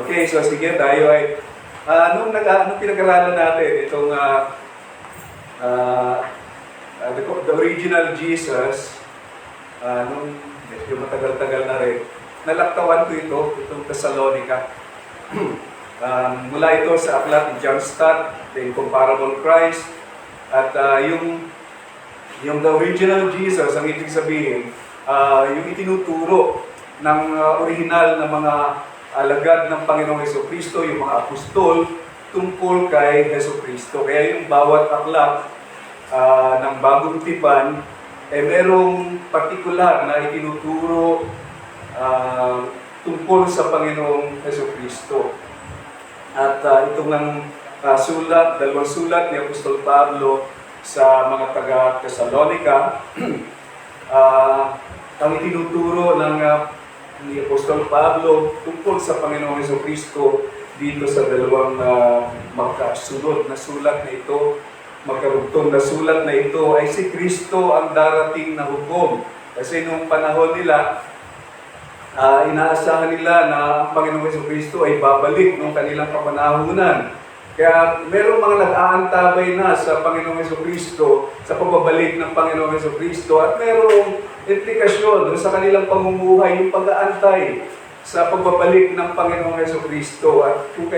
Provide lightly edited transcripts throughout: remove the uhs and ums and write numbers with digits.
Okay, so sige, tayo ay nung pinag-aralan natin itong the original Jesus, nung medyo matagal-tagal na rin, nalaktawan ko itong Thessalonica. Mula ito sa aklat ni John Stott, The Incomparable Christ, at yung the original Jesus, ang ibig sabihin, yung itinuturo ng original na mga alagad ng Panginoong Jesucristo, yung mga apostol, tungkol kay Jesucristo. Kaya yung bawat aklat ng Bagong Tipan, merong partikular na itinuturo tungkol sa Panginoong Jesucristo. At itong dalawang sulat ni Apostol Pablo sa mga taga-Thessalonica, ang itinuturo ni Apostol Pablo tungkol sa Panginoong Jesucristo dito sa dalawang magkasunod na sulat na ito, magkarugtong na sulat na ito, ay si Kristo ang darating na hukom. Kasi nung panahon nila, inaasahan nila na ang Panginoong Jesucristo ay babalik nung kanilang kapanahunan. Kaya merong mga nag-aantabay na sa Panginoong Jesucristo, sa pagbabalik ng Panginoong Jesucristo, at merong implikasyon sa kanilang pamumuhay, yung pag-aantay sa pagbabalik ng Panginoong Jesucristo. At kung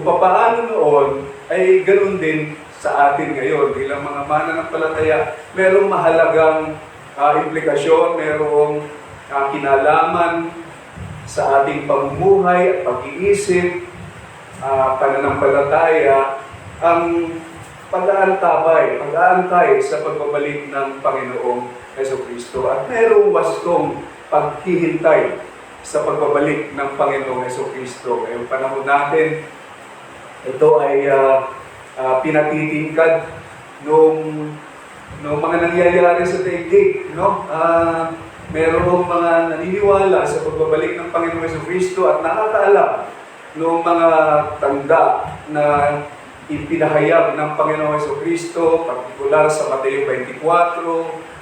papaano noon, ay ganoon din sa atin ngayon. Bilang mga mananampalataya, merong mahalagang implikasyon, merong kinalaman sa ating pamumuhay at pag-iisip, pananampalataya, ang pag-aantay sa pagbabalik ng Panginoong Jesucristo. At merong wastong paghihintay sa pagbabalik ng Panginoong Jesucristo. Ngayong panahon natin, ito ay pinatitingkad nung mga nangyayari sa daigdig, no? Merong mga naniniwala sa pagbabalik ng Panginoong Jesucristo at nakakaalam noong mga tanda na ipinahayag ng Panginoong Jesucristo, partikular sa Mateo 24,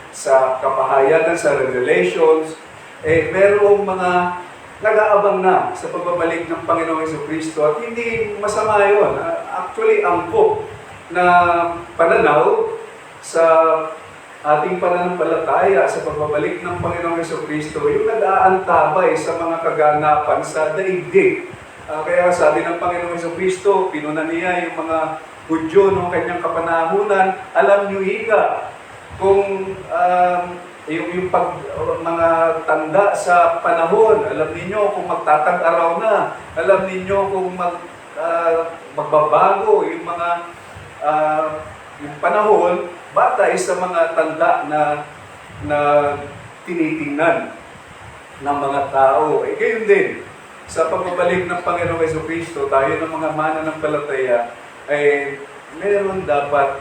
sa kapahayagan sa Revelations, merong mga nag-aabang na sa pagbabalik ng Panginoong Jesucristo at hindi masama yun. Actually, angkop na pananaw sa ating pananampalataya sa pagbabalik ng Panginoong Jesucristo, yung nag-aantabay sa mga kaganapan sa daigdig. Kaya sabi ng Panginoong Jesucristo, pinuna niya yung mga Hudyo noong kanyang kapanahunan, alam niyo ika, kung yung mga tanda sa panahon, alam niyo kung magtatag-araw na, alam niyo kung magbabago yung mga yung panahon, batay sa mga tanda na tinitingnan ng mga tao. Gayon din, sa pagbabalik ng Panginoong Jesucristo, tayo ng mga mananampalataya ay meron dapat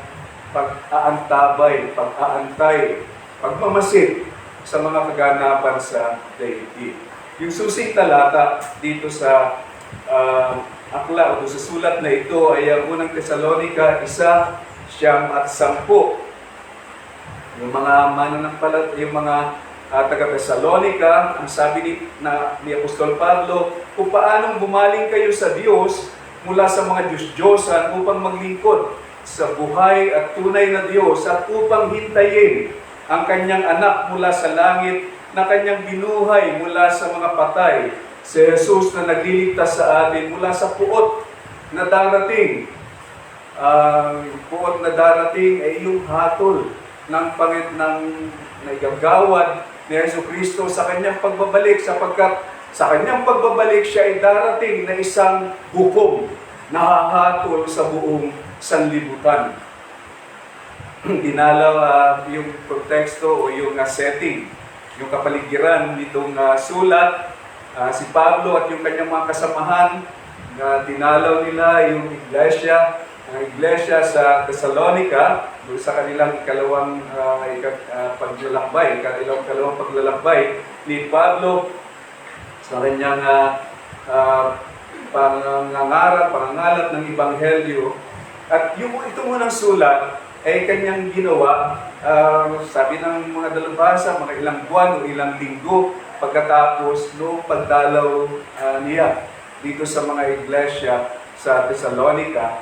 pag-aantabay, pag-aantay, pagmamasid sa mga kaganapan sa daigdig. Yung susing talata dito sa akla o sa sulat na ito ay ang unang Thessalonica 1:9-10. Yung mga mananampalataya, yung mga taga-Thessalonica, ang sabi ni Apostol Pablo, kung paanong bumaling kayo sa Diyos mula sa mga Diyos-Diyosan upang maglingkod sa buhay at tunay na Diyos at upang hintayin ang kanyang anak mula sa langit na kanyang binuhay mula sa mga patay, si Jesus na nagliligtas sa atin mula sa puot na darating. Puot na darating ay yung hatol ng igagawad ni Jesucristo sa kanyang pagbabalik, sapagkat sa kanyang pagbabalik siya ay darating na isang hukom na hahatol sa buong sanlibutan. Dinalaw yung konteksto o yung setting, yung kapaligiran nitong sulat, si Pablo at yung kanyang mga kasamahan, na dinalaw nila yung ang iglesia sa Thessalonica, sa kanilang ikalawang paglalakbay ni Pablo sa kanyang pangangalat ng Ebanghelyo. At ito munang sulat ay kanyang ginawa, sabi ng mga dalubhasa, mga ilang buwan o ilang linggo pagkatapos noong pagdalaw niya dito sa mga iglesia sa Thessalonica.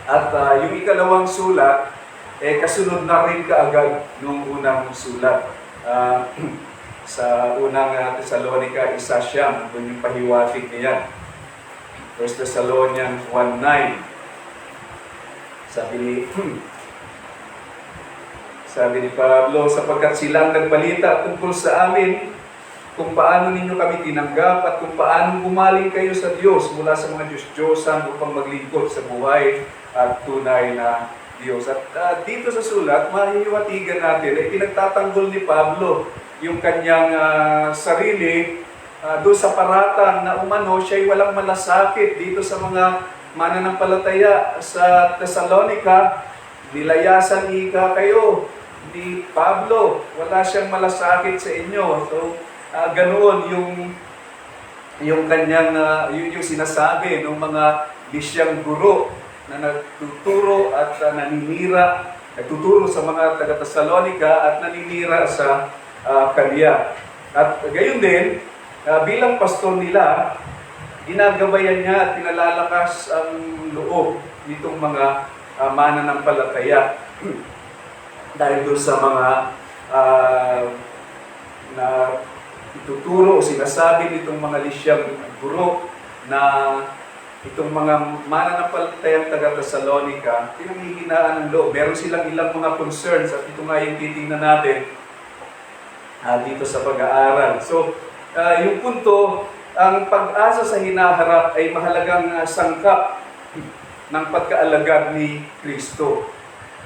At yung ikalawang sulat, kasunod na rin kaagad nung unang sulat. Sa unang Thessalonica, isa siya, doon yung pahiwatig niya. 1 Thessalonians 1:9. Sabi ni Pablo, sapagkat silang nagbalita tungkol sa amin, kung paano ninyo kami tinanggap at kung paano gumaling kayo sa Diyos mula sa mga Diyos-Diyosan upang maglingkod sa buhay at tunay na Diyos. At dito sa sulat, mahihiwatigan natin, pinagtatanggol ni Pablo yung kanyang sarili doon sa paratang na umano siya'y walang malasakit dito sa mga mananampalataya sa Thessalonica. Nilayasan ika kayo ni Pablo, wala siyang malasakit sa inyo. So, ganoon yung kanyang yung sinasabi ng mga lisyang guro na nagtuturo at naninira, nagtuturo sa mga taga-Thessalonica at naninira sa kanya. At gayon din, bilang pastor nila, ginagabayan niya at pinalalakas ang loob nitong mga mananampalataya dahil doon sa mga na ituturo o sinasabi nitong mga lisyang guro na itong mga mananampalatayang taga-Thessalonica, pinanghihinaan ng loob. Meron silang ilang mga concerns at ito nga yung titingnan natin dito sa pag-aaral. So, yung punto, ang pag-asa sa hinaharap ay mahalagang sangkap ng pagkaalagad ni Kristo.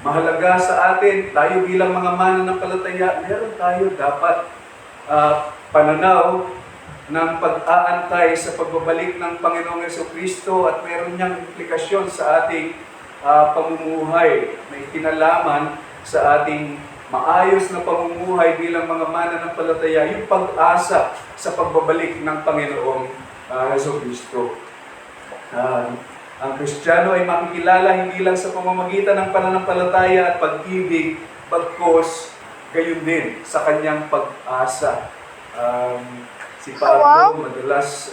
Mahalaga sa atin, tayo bilang mga mananampalataya, meron tayo dapat pananaw ng pag-aantay sa pagbabalik ng Panginoong Jesucristo at meron niyang implikasyon sa ating pamumuhay. May kinalaman sa ating maayos na pamumuhay bilang mga mananampalataya, yung pag-asa sa pagbabalik ng Panginoong Jesucristo. Ang Kristiyano ay makikilala hindi lang sa pamamagitan ng pananampalataya at pag-ibig, bagkus gayon din sa kanyang pag-asa. Si Pablo madalas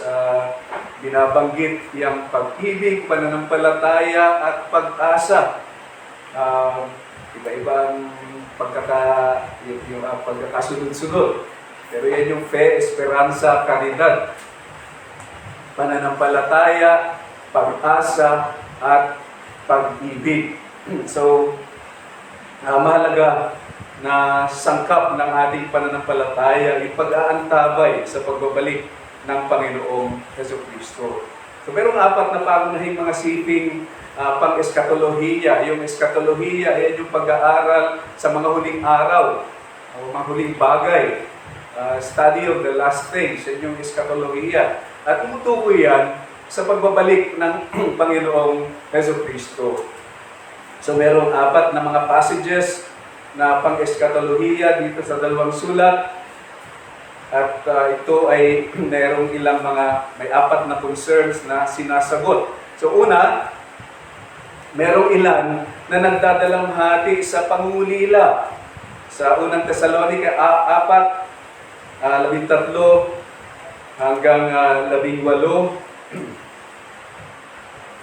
binabanggit yung pag-ibig, pananampalataya at pag-asa. Iba-ibang pagkakasunod-sunod. Pero yan yung fe, esperanza, caridad. Pananampalataya, pag-asa, at pag-ibig. So, mahalaga na sangkap ng ating pananampalataya yung pag-aantabay sa pagbabalik ng Panginoong Jesucristo. So, merong apat na pangunahing mga siping pang-eskatolohiya. Yung eskatolohiya ay yung pag-aaral sa mga huling araw o mga huling bagay. Study of the last things, yan yung eskatolohiya. At tumutukoy yan sa pagbabalik ng Panginoong Jesucristo. So, merong apat na mga passages na pang-eskatolohiya dito sa dalawang sulat. At ito ay mayroong ilang may apat na concerns na sinasagot. So una, mayroong ilan na nagdadalang hati sa pangungulila. Sa unang Thessalonica 4, 13 hanggang 18.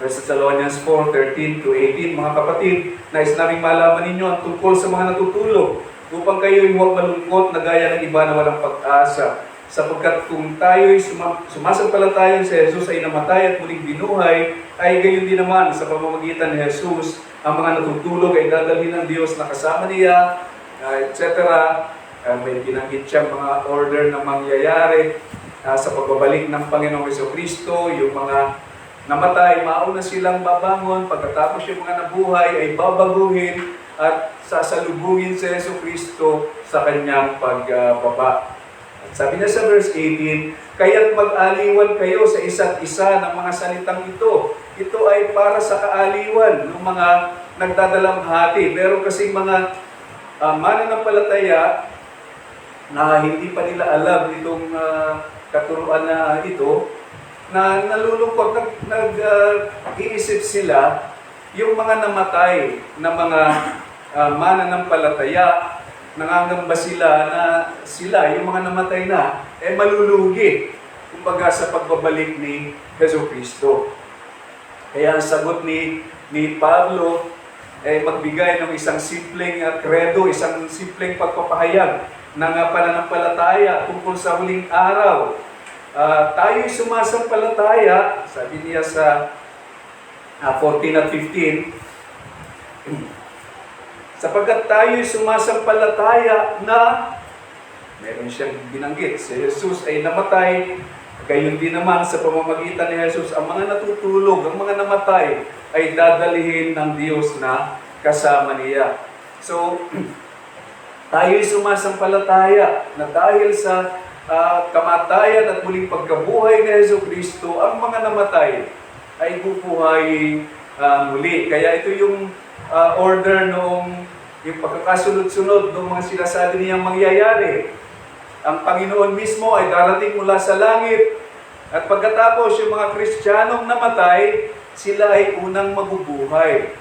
1 Thessalonians 4:13 to 18, mga kapatid, nais naming malaman ninyo ang tungkol sa mga natutulog, upang kayo'y huwag malungkot na gaya ng iba na walang pag-asa. Sapagkat kung tayo'y sumasampalataya sa Jesus ay namatay at muling binuhay, ay gayon din naman sa pamamagitan ni Jesus, ang mga natutulog ay dadalhin ng Diyos na kasama niya, etc. May binanggit siyang mga order na mangyayari sa pagbabalik ng Panginoong Jesucristo. Yung mga namatay, mauna silang babangon, pagkatapos yung mga nabuhay ay babaguhin at sasalubungin si Jesucristo sa kanyang pagbaba. Sabi niya sa verse 18, kaya't mag-aliwan kayo sa isa't isa ng mga salitang ito. Ito ay para sa kaaliwan ng mga nagdadalamhati. Meron kasing mga mananampalataya na hindi pa nila alam itong katuruan na ito, na nalulungkot, nag-iisip sila yung mga namatay na mga mananampalataya, nangangamba sila na sila, yung mga namatay na, malulugi kumbaga sa pagbabalik ni Jesucristo. Kaya ang sagot ni Pablo ay magbigay ng isang simpleng kredo, isang simpleng pagpapahayag ng pananampalataya tungkol sa huling araw. Tayo'y sumasampalataya, sabi niya sa 14 at 15, sapagkat tayo'y sumasampalataya na meron siyang binanggit, si Jesus ay namatay, gayon din naman sa pamamagitan ni Jesus, ang mga natutulog, ang mga namatay, ay dadalihin ng Diyos na kasama niya. So, tayo'y sumasampalataya na dahil sa kamatayan at muling pagkabuhay ni Jesucristo, ang mga namatay ay bubuhayin muli. Kaya ito yung order noong yung pagkakasunod-sunod ng mga sinasabi niyang mangyayari. Ang Panginoon mismo ay darating mula sa langit. At pagkatapos yung mga Kristiyanong namatay, sila ay unang mabubuhay.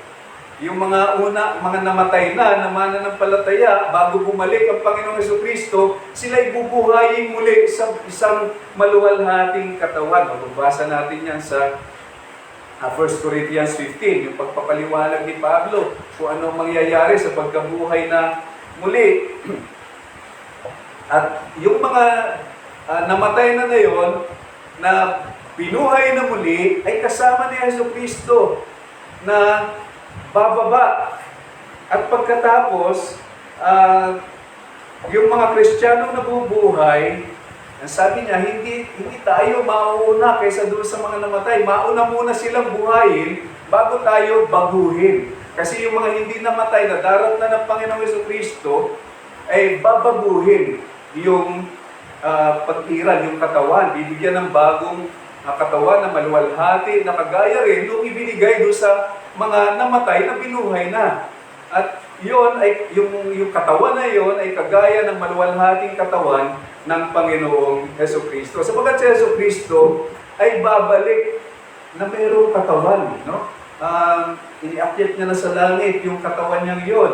Yung mga namatay na mananampalataya, bago bumalik ang Panginoong Jesucristo, sila ay bubuhayin muli sa isang maluwalhating katawan. Mababasa natin yan sa 1 Corinthians 15, yung pagpapaliwanag ni Pablo kung anong mangyayari sa pagkabuhay na muli. At yung mga namatay na ngayon, na binuhay na muli, ay kasama ni Jesucristo na bababa. At pagkatapos, yung mga Kristiyanong nabubuhay, sabi niya, hindi tayo mauna kaysa doon sa mga namatay. Mauna muna silang buhayin bago tayo baguhin. Kasi yung mga hindi namatay na darat na ng Panginoong Jesucristo ay babaguhin yung pag-iran, yung katawan. Bibigyan ng bagong katawan na maluwalhati, na kagaya rin nung ibinigay doon sa mga namatay na binuhay na. At yun ay, yung katawan na yun ay kagaya ng maluwalhating katawan ng Panginoong Jesucristo. Sapagkat si Jesucristo ay babalik na mayroong katawan. No? Iniakyat niya na sa langit yung katawan niyang yun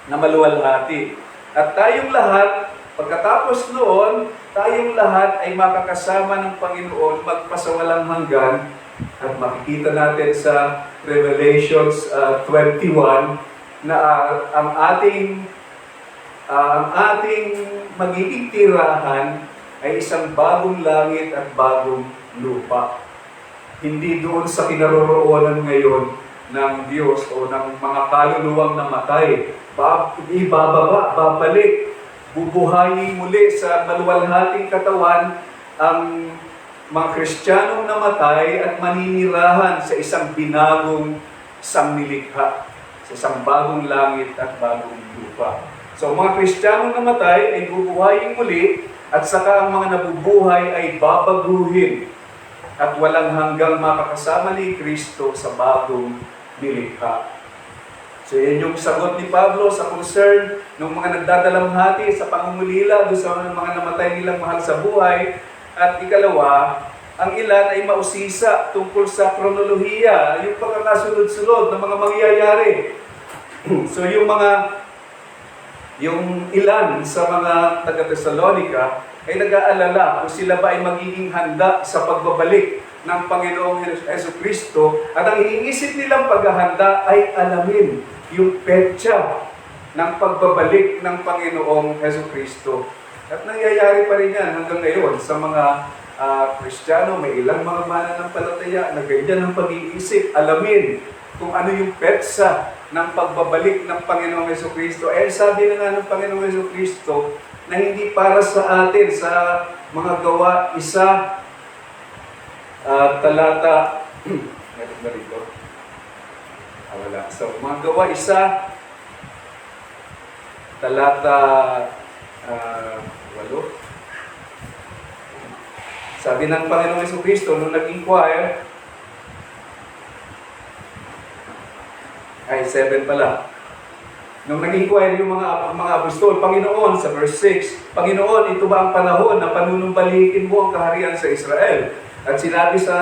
na maluwalhati. At tayong lahat, pagkatapos noon, tayong lahat ay makakasama ng Panginoon magpasawalang hanggan. At makikita natin sa Revelations 21 na ang ating magiging tirahan ay isang bagong langit at bagong lupa. Hindi doon sa kinaroroonan ngayon ng Diyos o ng mga kaluluwang namatay. Ibababa, babalik, bubuhayin muli sa maluwalhating katawan ang mga Kristiyanong namatay at maninirahan sa isang binagong sangnilikha, sa isang bagong langit at bagong lupa. So, mga Kristiyanong namatay ay bubuhayin muli at saka ang mga nabubuhay ay babaguhin at walang hanggang makakasama ni Kristo sa bagong nilikha. So, yan yung sagot ni Pablo sa concern ng mga nagdadalamhati sa pangungulila doon sa mga namatay nilang mahal sa buhay. At ikalawa, ang ilan ay mausisa tungkol sa kronolohiya, yung pagkakasunod-sunod ng mga mangyayari. So, yung ilan sa mga taga-Thessalonica ay nag-aalala kung sila ba ay magiging handa sa pagbabalik ng Panginoong Jesucristo. At ang iniisip nilang paghahanda ay alamin yung petsa ng pagbabalik ng Panginoong Jesucristo. At nangyayari pa rin yan hanggang ngayon sa mga Kristiyano, may ilang mga mananampalataya na ganyan ang pag-iisip, alamin kung ano yung petsa ng pagbabalik ng Panginoong Jesucristo. Sabi na nga ng Panginoong Jesucristo na hindi para sa atin, sa mga gawa, isa, talata, meron ba rito? Wala. So, mga gawa, isa, talata, 8. Sabi ng Panginoong Jesucristo, nung nag-inquire, 7 pala. Nung nag-inquire yung mga apostol, Panginoon, sa verse 6, Panginoon, ito ba ang panahon na panunumbalikin mo ang kaharian sa Israel? At sinabi sa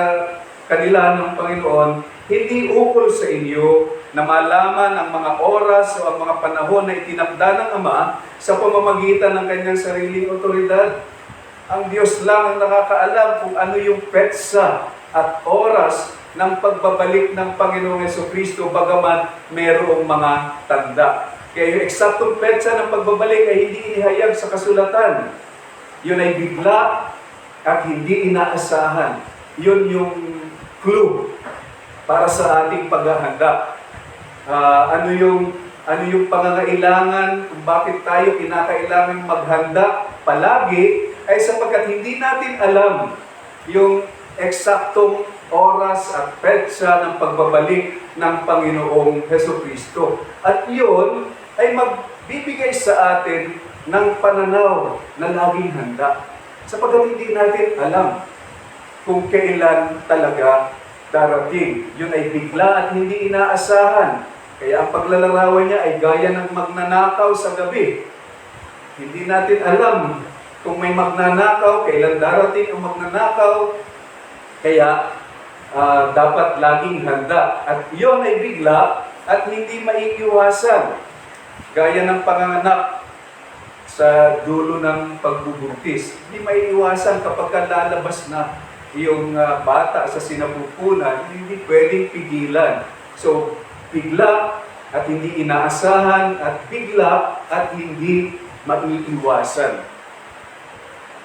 kanila ng Panginoon, hindi ukol sa inyo na malaman ang mga oras o ang mga panahon na itinakda ng Ama sa pamamagitan ng kanyang sariling otoridad. Ang Diyos lang ang nakakaalam kung ano yung petsa at oras ng pagbabalik ng Panginoong Jesucristo, bagaman mayroong mga tanda. Kaya yung eksaktong petsa ng pagbabalik ay hindi inihayag sa kasulatan. Yun ay bigla at hindi inaasahan. Yun yung clue para sa ating paghahanda. Ano yung pangangailangan kung bakit tayo kinakailangan maghanda palagi ay sapagkat hindi natin alam yung eksaktong oras at petsa ng pagbabalik ng Panginoong Jesucristo. At yun ay magbibigay sa atin ng pananaw na laging handa. Sapagkat hindi natin alam kung kailan talaga darating. Yun ay bigla at hindi inaasahan. Kaya ang paglalarawan niya ay gaya ng magnanakaw sa gabi. Hindi natin alam kung may magnanakaw, kailan darating ang magnanakaw. Kaya dapat laging handa. At yun ay bigla at hindi maiiwasan. Gaya ng panganganak sa dulo ng pagbubuntis. Hindi maiiwasan kapag lalabas na yung bata sa sinapupunan, hindi pwedeng pigilan. So, bigla at hindi inaasahan at bigla at hindi maiiwasan.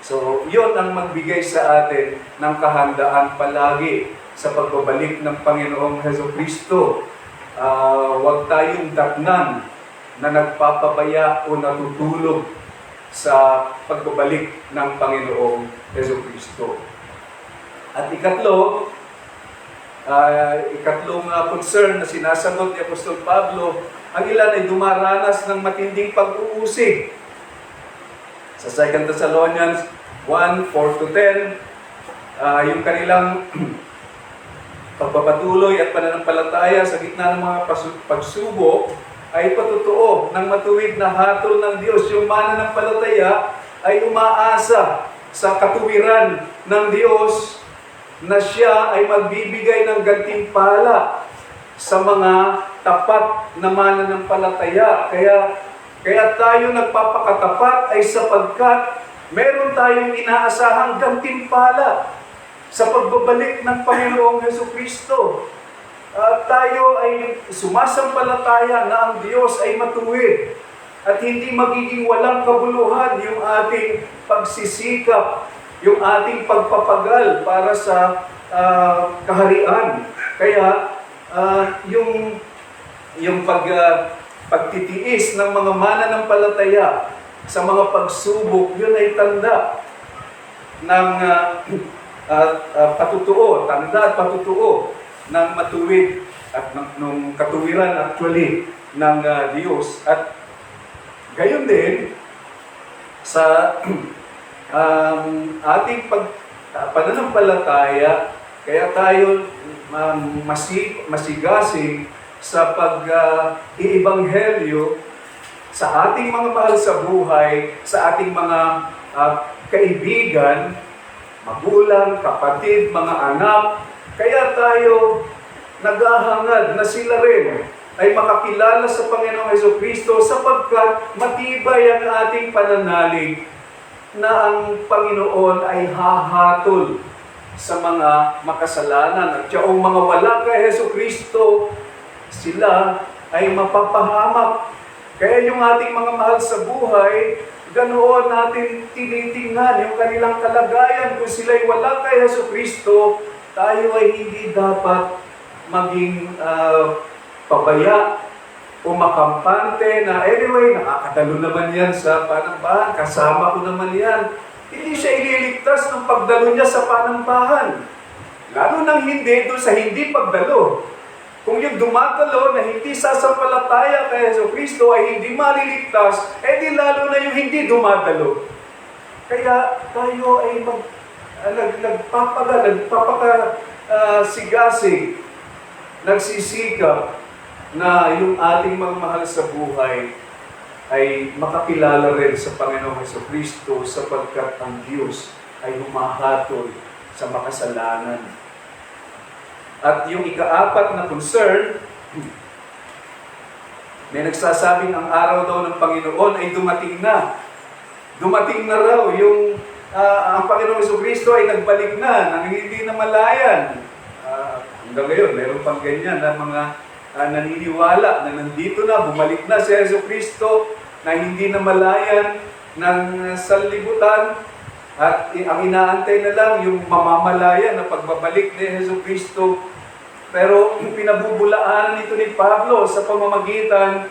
So, yun ang magbigay sa atin ng kahandaan palagi sa pagbabalik ng Panginoong Jesucristo. Huwag tayong datnan na nagpapabaya o natutulog sa pagbabalik ng Panginoong Jesucristo. At ikatlong concern na sinasagot ni Apostol Pablo, ang ilan ay dumaranas ng matinding pag-uusig. Sa 2 Thessalonians 1:4-10, yung kanilang pagpapatuloy at pananampalataya sa gitna ng mga pagsubok ay patotoo ng matuwid na hatol ng Diyos. Yung mananampalataya ay umaasa sa katuwiran ng Diyos na siya ay magbibigay ng gantimpala sa mga tapat na mananampalataya. Kaya tayo nagpapakatapat ay sapagkat meron tayong inaasahang gantimpala sa pagbabalik ng Panginoong Jesucristo. Tayo ay sumasampalataya na ang Diyos ay matuwid at hindi magiging walang kabuluhan yung ating pagsisikap, yung ating pagpapagal para sa kaharian. Kaya yung pagtitiis ng mga mananampalataya sa mga pagsubok, yun ay tanda ng patutuo, tanda at patutuo ng matuwid at ng katuwiran actually ng Diyos. At gayon din sa ating pananampalataya, kaya tayo masigasig sa pag-iibanghelyo sa ating mga mahal sa buhay, sa ating mga kaibigan, magulang, kapatid, mga anak. Kaya tayo naghahangad na sila rin ay makakilala sa Panginoong Jesucristo sapagkat matibay ang ating pananalig na ang Panginoon ay hahatol sa mga makasalanan. At yung mga wala kay Jesucristo, sila ay mapapahamak. Kaya yung ating mga mahal sa buhay, ganoon natin tinitingnan yung kanilang kalagayan. Kung sila'y wala kay Jesucristo, tayo ay hindi dapat maging pabaya o makampante na anyway, nakakadalo naman yan sa panambahan, kasama ko naman yan. Hindi siya ililigtas ng pagdalo niya sa panambahan. Lalo nang hindi doon sa hindi pagdalo. Kung yung dumadalo na hindi sasampalataya kay Jesucristo ay hindi maliligtas, di lalo na yung hindi dumadalo. Kaya tayo ay nagpapakasigasig, nagsisikap na yung ating mga mahal sa buhay ay makakilala rin sa Panginoong Jesucristo sapagkat ang Diyos ay humahatol sa makasalanan. At yung ika-apat na concern, may nagsasabing ang araw daw ng Panginoon ay dumating na. Dumating na raw yung ang Panginoong Jesucristo ay nagbalik na nang hindi namalayan. Hanggang ngayon, meron pang ganyan na mga naniniwala na nandito na, bumalik na si Jesucristo na hindi namalayan ng sanlibutan at ang inaantay na lang yung mamamalaya na pagbabalik ni Jesucristo. Pero yung pinabubulaanan nito ni Pablo sa pamamagitan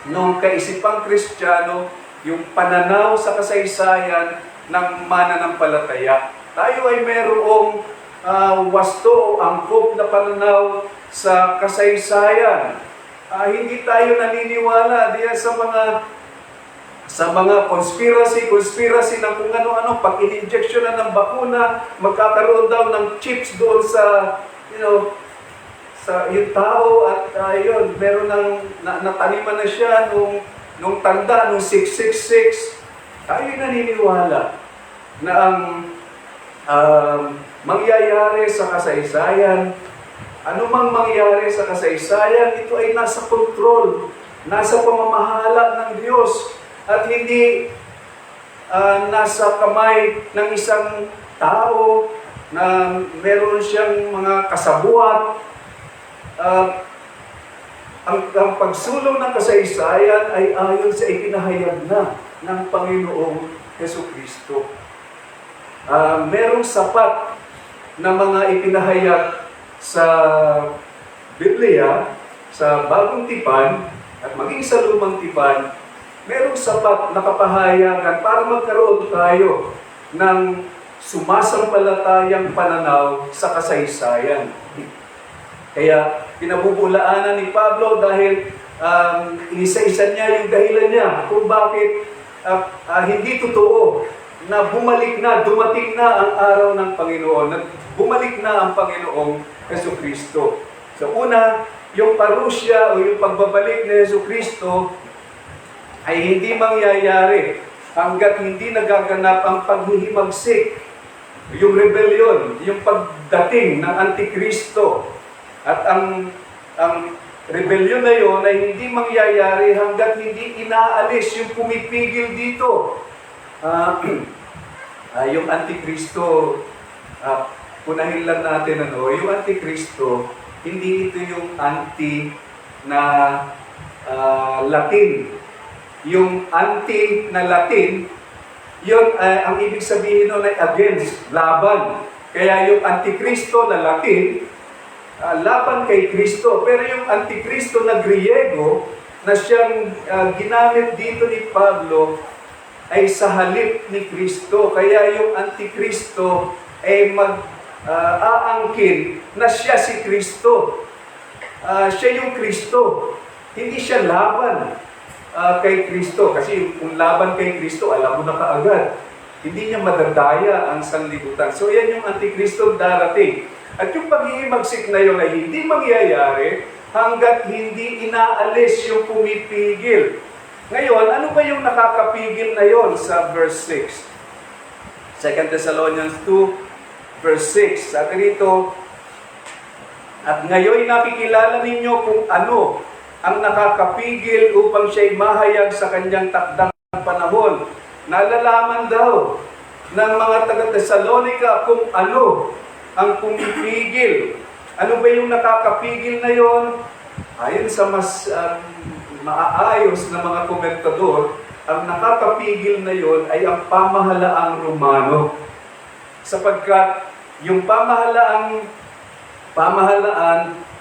ng kaisipang Kristiyano, yung pananaw sa kasaysayan ng mananampalataya. Tayo ay merong wasto o angkop na pananaw sa kasaysayan. Hindi tayo naniniwala diyan sa mga conspiracy ng kung ano-ano, pag in-injection na ng bakuna, magkakaroon daw ng chips doon sa, sa yung tao at yun, meron nataniman na siya nung tanda, nung 666. Tayo naniniwala na ang mangyayari sa kasaysayan, anumang mangyayari sa kasaysayan, ito ay nasa kontrol, nasa pamamahala ng Diyos, at hindi nasa kamay ng isang tao na meron siyang mga kasabuan. Ang pagsulong ng kasaysayan ay ayon sa ikinahayag na ng Panginoong Jesucristo. Merong sapat na mga ipinahayag sa Biblia, sa Bagong Tipan, at maging sa Lumang Tipan, merong sapat na kapahayagan para magkaroon tayo ng sumasampalatayang pananaw sa kasaysayan. Kaya pinabubulaanan ni Pablo dahil inisa-isa niya yung dahilan niya kung bakit hindi totoo na dumating na ang araw ng Panginoon, na bumalik na ang Panginoong Jesucristo. So una, yung parusya o yung pagbabalik ni Jesucristo ay hindi mangyayari hanggat hindi nagaganap ang paghihimagsik, yung rebellion, yung pagdating ng Antikristo. At ang rebellion na yun ay hindi mangyayari hanggat hindi inaalis yung pumipigil dito. Yung Antikristo, punahin lang natin yung Antikristo, hindi ito yung anti na Latin. Yung anti na Latin, yun, ang ibig sabihin nun ay against, laban. Kaya yung Antikristo na Latin, laban kay Kristo. Pero yung Antikristo na Griego, na siyang ginamit dito ni Pablo, ay sa halip ni Kristo. Kaya yung Antikristo ay aangkin na siya si Kristo. Siya yung Kristo. Hindi siya laban kay Kristo. Kasi kung laban kay Kristo, alam mo na kaagad. Hindi niya madadaya ang sanlibutan. So yan yung Antikristo darating. At yung paghihimagsik na yun ay hindi mangyayari hanggat hindi inaalis yung pumipigil. Ngayon, ano ba yung nakakapigil na yon sa verse 6? 2 Thessalonians 2, verse 6. Sabi rito, at ngayon nakikilala ninyo kung ano ang nakakapigil upang siya'y mahayag sa kanyang takdang panahon. Nalalaman daw ng mga taga-Thessalonica kung ano ang pumipigil. Ano ba yung nakakapigil na yon? Ayon sa mas maaayos na mga komentador, ang nakakapigil na yon ay ang pamahalaang Romano. Sapagkat yung pamahalaan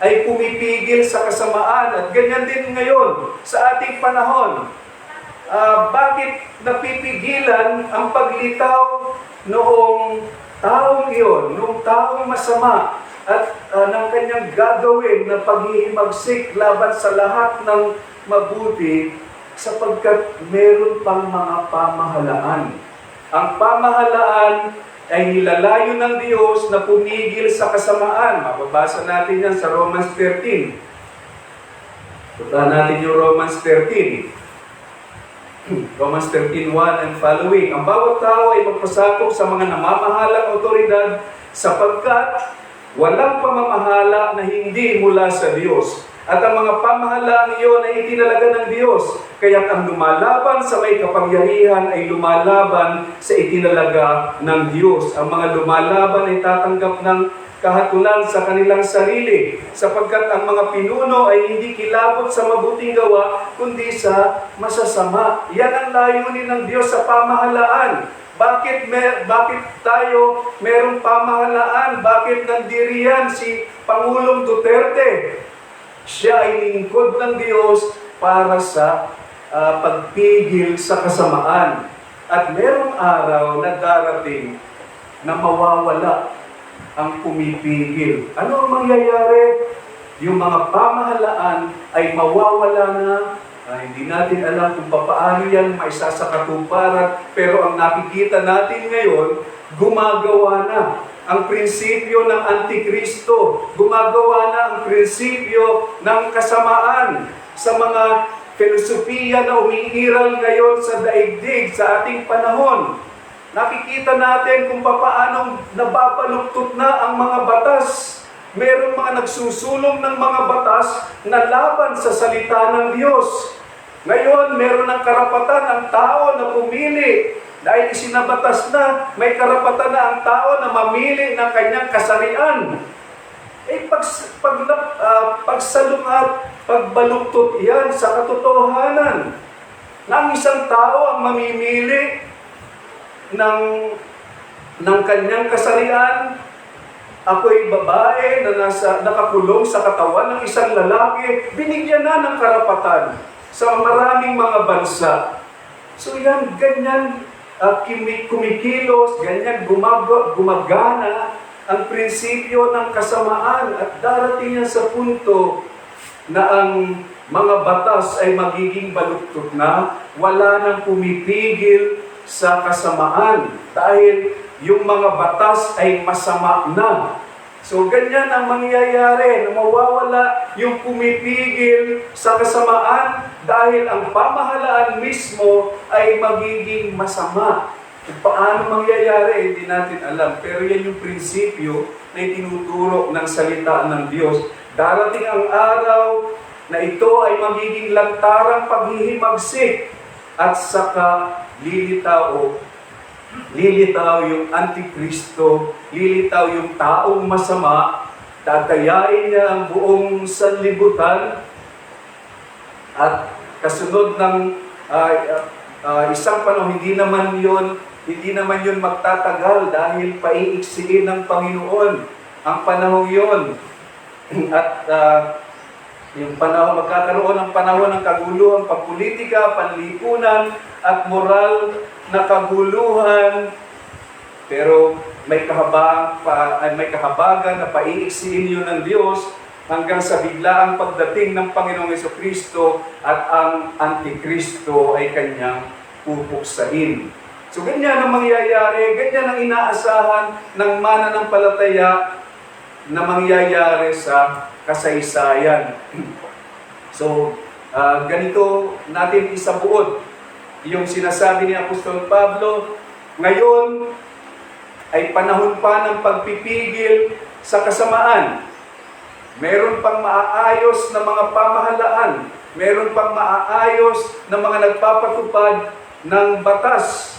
ay pumipigil sa kasamaan at ganyan din ngayon sa ating panahon. Bakit napipigilan ang paglitaw noong taong iyon, noong taong masama at ng kanyang gagawin na paghihimagsik laban sa lahat ng mabuti, sapagkat meron pang mga pamahalaan. Ang pamahalaan ay nilalayo ng Diyos na pumigil sa kasamaan. Mababasa natin yan sa Romans 13. Puntahan natin yung Romans 13. Romans 13:1 and following. Ang bawat tao ay magpasakop sa mga namamahalang otoridad sapagkat walang pamamahala na hindi mula sa Diyos. At ang mga pamahalaan iyon ay itinalaga ng Diyos. Kaya ang lumalaban sa may kapangyarihan ay lumalaban sa itinalaga ng Diyos. Ang mga lumalaban ay tatanggap ng kahatulan sa kanilang sarili, sapagkat ang mga pinuno ay hindi kilabot sa mabuting gawa, kundi sa masasama. Yan ang layunin ng Diyos sa pamahalaan. Bakit tayo merong pamahalaan? Bakit nandiriyan si Pangulong Duterte? Siya ay lingkod ng Diyos para sa pagpigil sa kasamaan. At merong araw na darating na mawawala ang pumipigil. Ano ang mangyayari? Yung mga pamahalaan ay mawawala na. Hindi natin alam kung paano yan maisasakatuparan, pero ang nakikita natin ngayon, gumagawa na ang prinsipyo ng Antikristo, gumagawa na ang prinsipyo ng kasamaan sa mga filosofiya na umiiral ngayon sa daigdig, sa ating panahon. Nakikita natin kung paano nababaluktot na ang mga batas. Merong mga nagsusulong ng mga batas na laban sa salita ng Diyos. Ngayon, meron ng karapatan ang tao na pumili. Dahil isinabatas na, may karapatan na ang tao na mamili ng kanyang kasarian. Pagsalungat, pagbaluktot yan sa katotohanan. Na ang isang tao ang mamimili ng kanyang kasarian. Ako'y babae na nakakulong sa katawan ng isang lalaki. Binigyan na ng karapatan sa maraming mga bansa. So yan, ganyan kumikilos, ganyan gumagana ang prinsipyo ng kasamaan. At darating yan sa punto na ang mga batas ay magiging baluktot na, wala nang pumipigil sa kasamaan. Dahil yung mga batas ay masama na. So, ganyan ang mangyayari na mawawala yung pumipigil sa kasamaan dahil ang pamahalaan mismo ay magiging masama. Kung paano mangyayari, hindi natin alam. Pero yan yung prinsipyo na itinuturo ng salita ng Diyos. Darating ang araw na ito ay magiging lantarang paghihimagsik at saka lilitaw yung Antikristo, lilitaw yung taong masama, tatayain niya ang buong sanlibutan, at kasunod ng isang panahon, hindi naman yun magtatagal dahil paiiksiin ng Panginoon ang panahon yun. At yung panahon, magkakaroon ng panahon ng kaguluhan, pagpolitika, panlipunan, at moral na kaguluhan, pero may kahabagan na paiiksiin yun ng Diyos hanggang sa biglaang pagdating ng Panginoong Jesucristo at ang Antikristo ay kanyang pupuksain. So ganyan ang mangyayari, ganyan ang inaasahan ng mananampalataya na mangyayari sa kasaysayan. So, ganito natin isabuod yung sinasabi ni Apostol Pablo. Ngayon ay panahon pa ng pagpipigil sa kasamaan. Meron pang maaayos na mga pamahalaan. Meron pang maaayos na mga nagpapatupad ng batas.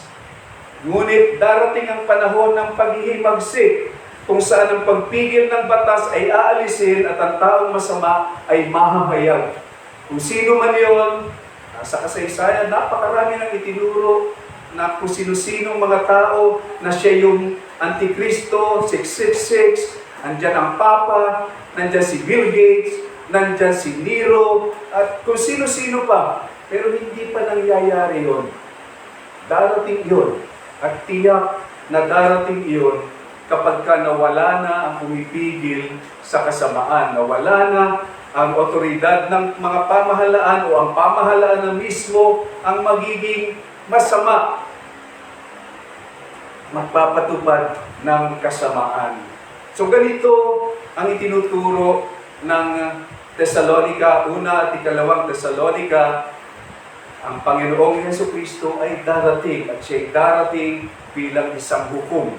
Ngunit darating ang panahon ng paghihimagsik, kung saan ang pagpigil ng batas ay aalisin at ang taong masama ay mahahayag. Kung sino man yon, sa kasaysayan, napakarami ng itinuro na kung sino-sinong mga tao na siya yung Antikristo, 666, nandyan ang Papa, nandyan si Bill Gates, nandyan si Nero, at kung sino-sino pa. Pero hindi pa nangyayari yon. Darating yon. At tiyak na darating yon kapag ka nawala na ang pumipigil sa kasamaan, nawala na ang otoridad ng mga pamahalaan o ang pamahalaan na mismo ang magiging masama, magpapatupad ng kasamaan. So ganito ang itinuturo ng Thessalonica, una at ikalawang Thessalonica. Ang Panginoong Jesucristo ay darating at siya ay darating bilang isang hukom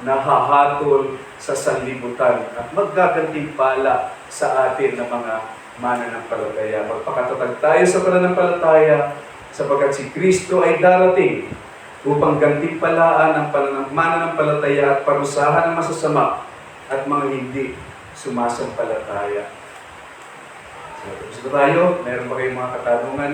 na hahatol sa sanlibutan at maggagantimpala sa atin ng mga mananampalataya. Magpakatatag tayo sa pananampalataya sapagkat si Kristo ay darating upang gantimpalaan ang mananampalataya at parusahan ang masasama at mga hindi sumasampalataya. So, tapos na tayo. Meron ba kayong mga katanungan?